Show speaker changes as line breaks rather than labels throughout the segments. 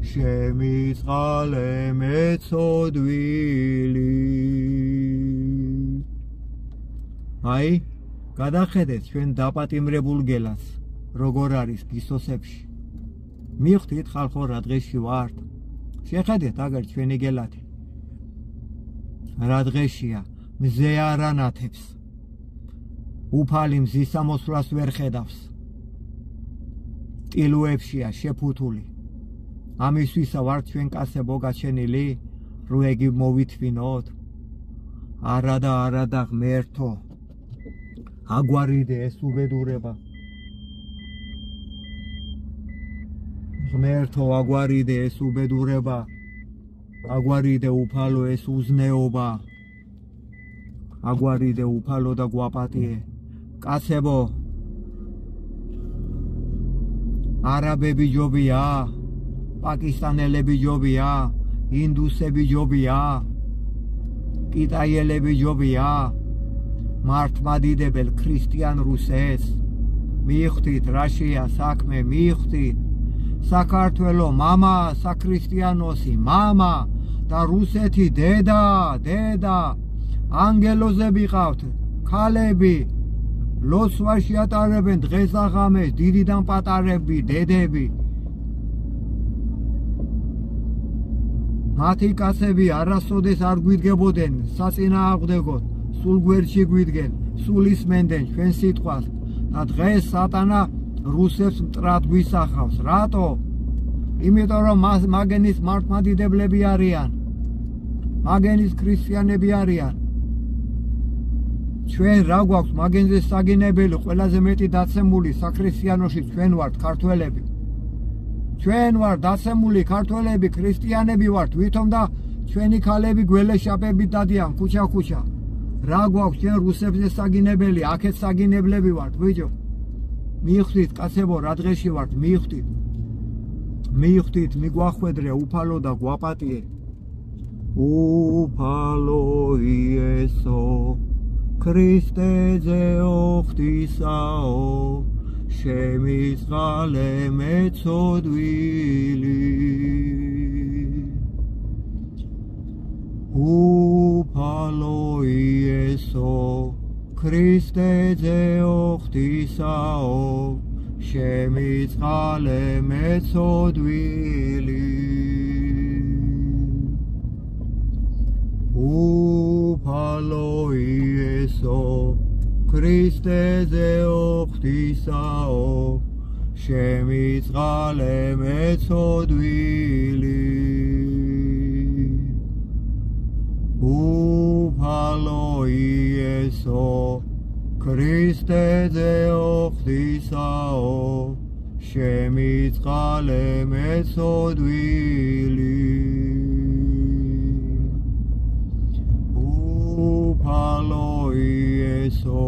შემიწყალე მეწოდვილი. აი, გადახედეთ ჩვენ დაპატიმრებულ გელას, როგორ არის გისოსებში. მიხვდით ხალხო რა დღეში ვართ? შეხედეთ აგერ ჩვენი გელათი. რა დღეშია, მზე არ ანათებს. უფალი მზის ამოსვლას ვერ ხედავს. ტილუებშია შეფუთული. ამისვისა ვართ ჩვენ კაცებო გაჩენილი, რო ეგი მოვითვინოთ. არა და არა და ღმერთო. აგვარიდე ეს უბედურება. ღმერთო აგვარიდე ეს უბედურება. აგვარიდე უფალო ეს უზნეობა. აგვარიდე უფალო და გვაპატიე. კაცებო, არაბები ჯობია, პაკისტანელები ჯობია, ინდუსები ჯობია, კიტაიელები ჯობია, მართლმადიდებელ ქრისტიან რუსეთს. მიხვდით რაშია საქმე, მიხვდით. საქართველო მამა, საქრისტიანოსი მამა და რუსეთი დედა, დედა. ანგელოზები ყავთ, ქალები, ლოცვაში ატარებენ დღეს აღამეს, დიდიდან პატარები, დედები. მათი კაცები არასოდეს არ გვიდგებოდნენ საწინააღმდეგოდ, სულ გვერდში გვიდგენ, სულ ისმენდნენ ჩვენ სიტყვას და დღეს სატანა რუსებს მტრად გვისახავს. რატო? იმიტომ რომ მაგენის მართლმადიდებლები არიან, მაგენის ქრისტიანები არიან. ჩვენ რა გვაქვს მაგენზე საგინებელი, ყველაზე მეტი დაცემული საქრისტიანოში ჩვენ ვართ ქართველები. ჩვენ ვართ დაცემული ქართველები, ქრისტიანები ვართ, ვითომ და ჩვენი ქალები გველეშაპებით დადიან ქუჩა-ქუჩა. რა გვაქვს ჩვენ რუსებზე საგინებელი, აქეთ საგინებლები ვართ, ბიჭო. მიხვდით კაცებო, რა დღეში ვართ, მიხვდით. მიხვდით, მიგვახვედრე უფალო და გვაპატიე. უფალო იესო ქრისტეზე ოხტისაო, შემიწყალე მეწოდვილი. უფალო იესო ქრისტეზე ოხტისაო, შემიწყალე მეწოდვილი. უფალო იესო ქრისტეზე ოხტისაო, შემიწყალე მეწოდვილი. უფალო იესო ქრისტეზე ოხტისაო, შემიწყალე მეწოდვილი. უფალო იესო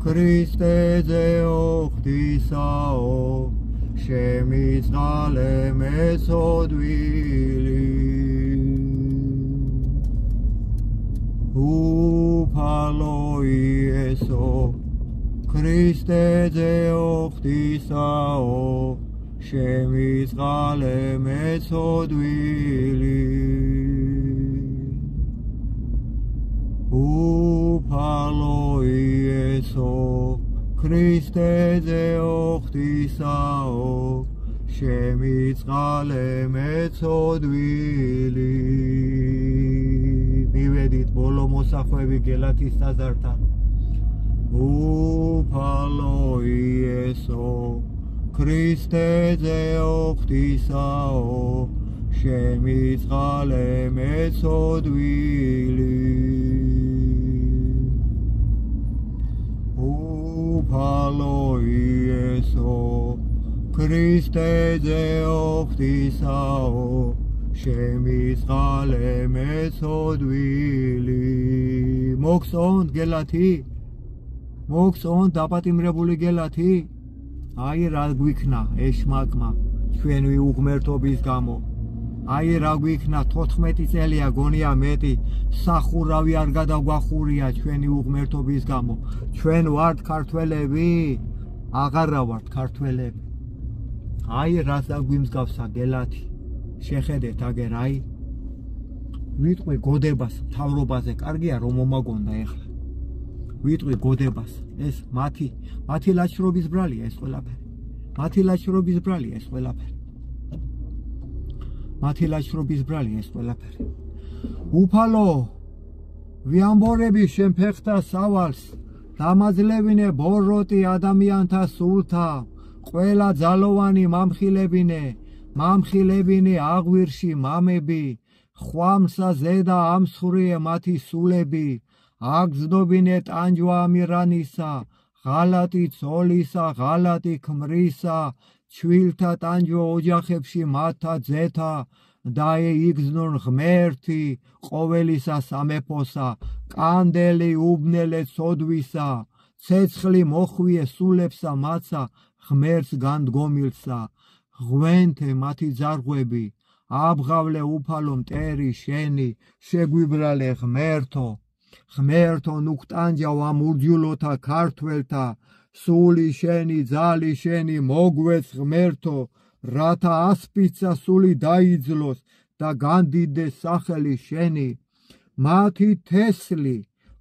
ქრისტეზე ოხტისაო, შემიწყალე მეწოდვილი. უფალო იესო ქრისტეზე ოხტისაო, შემიწყალე მეწოდვილი. უფალო იესო ქრისტეზე ოხტისაო, შემიწყალე მეწოდვილი. მივედით ბოლო მოსახვევი გელათის ტაძართან. უფალო იესო ქრისტეზე ოხტისაო, შემიწყალე მეწოდვილი. უფალო იესო ქრისტეზე ოხტისაო, შემიწყალე მეწოდვილი. მოგწონთ გელათი? მოგწონთ დაპატიმრებული გელათი? აი რა გვიქნა ეშმაკმა ჩვენი უღმერთობის გამო. აი რა გვიქნა 14 წელია გონია მეტი სახურავი არ გადაგვახურია ჩვენი უღმერთობის გამო. ჩვენ ვართ ქართველები? აღარა ვართ ქართველები. აი რა დაგვიმსგავსა გელათი. შეხედეთ აგერ აი ვიტყვი გოდებას თავრობაზე კარგია რომ მომაგონდა ეხლა ვიტყვი გოდებას ეს მათი ლაჩრობის ბრალია ეს ყველაფერი მათი ლაჩრობის ბრალია ეს ყველაფერი მათი ლაჩრობის ბრალია ეს ყველაფერი უფალო ვიამბორები შენ ფეხთა სავალს დამაძლევინე ბოროტი ადამიანთა სულთა ყველა ძალოვანი მამხილებინე აღვირში მამები ხვამსა ზედა ამსხვრიე მათი სულები აგზნობინე ტანჯვა ამირანისა ღალატი ცოლისა ღალატი ქმრისა ჩვილთა ტანჯვა ოჯახებში მათთა ძეთა და იგზნონ ღმერთი ყოველისა სამეფოსა კანდელი უბნელე ცოდვისა ცეცხლი მოხვიე სულებსა მაცა ღმერთს განდგომილსა ღვენთე მათი ძარღვები აბღავლე უფალო მტერი შენი შეგვიბრალე ღმერთო ნუქტანჯავ ამ ურჯულოთა ქართველთა სული შენი ძალი შენი მოგვეც ღმერთო რათა ასპიცა სული დაიძლოს და განდიდეს სახელი შენი მათი თესლი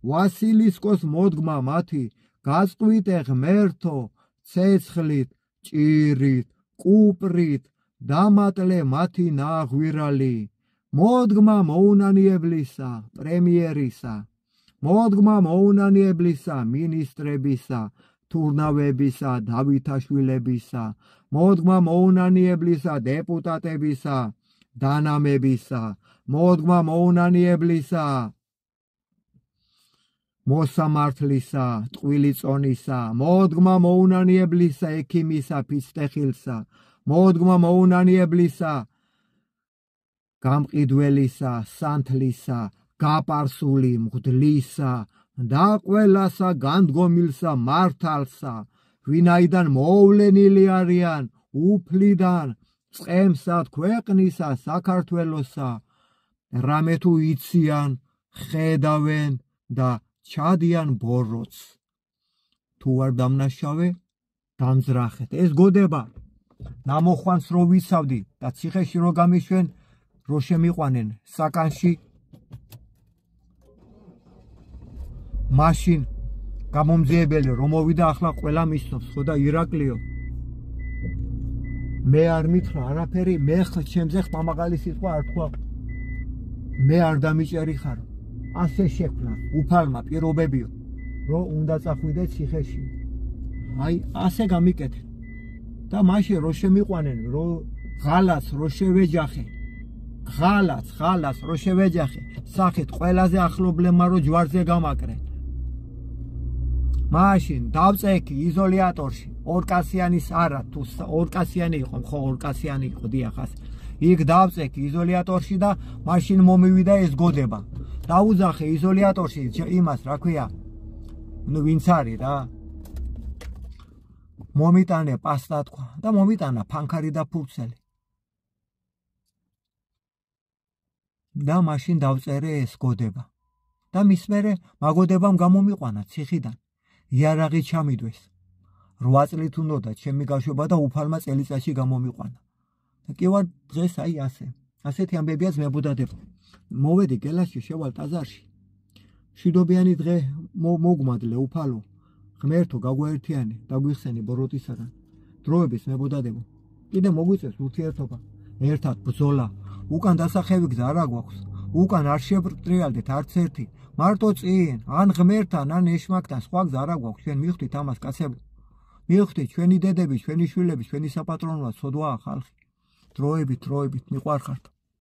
ვასილისკოს მოდგმა მათი გაწყვიტე ღმერთო ცეცხლით ჭირით კუპრით დამატლე მათი ნაღვირალი მოდგმა მოუნანიებლისა პრემიერისა მოდგმა მოუნანიებლისა მინისტრებისა თურნავებისა დავითაშვილებისა მოდგმა მოუნანიებლისა დეპუტატებისა დანამებისა მოდგმა მოუნანიებლისა მოსამართლისა ტყვილიწონისა მოდგმა მოუნანიებლისა ექიმისა ფიცტეხილსა მოდგმა მოუნანიებლისა გამყიდველისა სანთლისა გაპარსული მღვდლისა და ყველასა განდგომილსა მართალსა ვინაიდან მოვლენილი არიან უფლიდან წყემსად ქვეყნისა საქართველოსა რამე თუ იციან ხედავენ და ჩადიან ბოროტს თუ არ დამნაშავე დამძრახეთ ეს გოდება ნამოხვანს რო ვიცავდი და ციხეში რო გამიშვენ რო შემიყვანენ საკანში მაშინ გამომძიებელი რომ მოვიდა ახლა ყველა მისნობს ხო და ირაკლიო მე არ მითხრა არაფერი მე ჩემზე ხმამაღალი სიტყვა არ თქვა მე არ დამიჭერი ხარ ასე შექმნა უფალმა პირობებიო რომ უნდა წახვიდე ციხეში აი ასე გამიკეთე და მაშინ რო შემიყვანენ რო ღალატს რო შევეჯახე ღალატს რო შევეჯახე სახით ყველაზე ახლობლებმა რო ჯვარზე გამაკრე მაშინ დავწექი იზოლატორში ორკასიანის არა თუ ორკასიანი იყო ხო ორკასიანი იყო დიახას იქ დავწექი იზოლატორში და მაშინ მომივიდა ეს გოდება დაუძახე იზოლატორში იმას რა ქვია ნუ ვინც არის რა მომიტანე პასტა თქვა და მომიტანა ფანქარი და ფურცელი და მაშინ დავწერე ეს გოდება და მის მერე მაგოდებამ გამომიყვანა ციხიდან იარაღი ჩამიდვეს 8 წლით უნდა ჩემი გაშვება და უფალმა წელიწადში გამომიყვანა და კი ვარ დღეს აი ასეთი ამბებიაც მებუდადება მოვედი გელაში შევალ ტაძარში მშვიდობიანი დღე მოგმადლე უფალო ღმერთო გაგვაერთიანი დაგვიხსენი ბოროტისაგან დროების მებუდადებო კიდე მოგვიწევს ურთიერთობა ერთად ბრძოლა უკან დასახევი გზა არა გვაქვს უკან არ შებრტრიალდეთ არც ერთი მარტო წინ ან ღმერთთან ან ეშმაკთან სხვა გზა არა გვაქვს ჩვენ მივხვდით ამას კაცებო მივხვდით ჩვენი დედები ჩვენი შვილები ჩვენი საპატრონოა სოდვაა ხალხი დროებით მიყვარხართ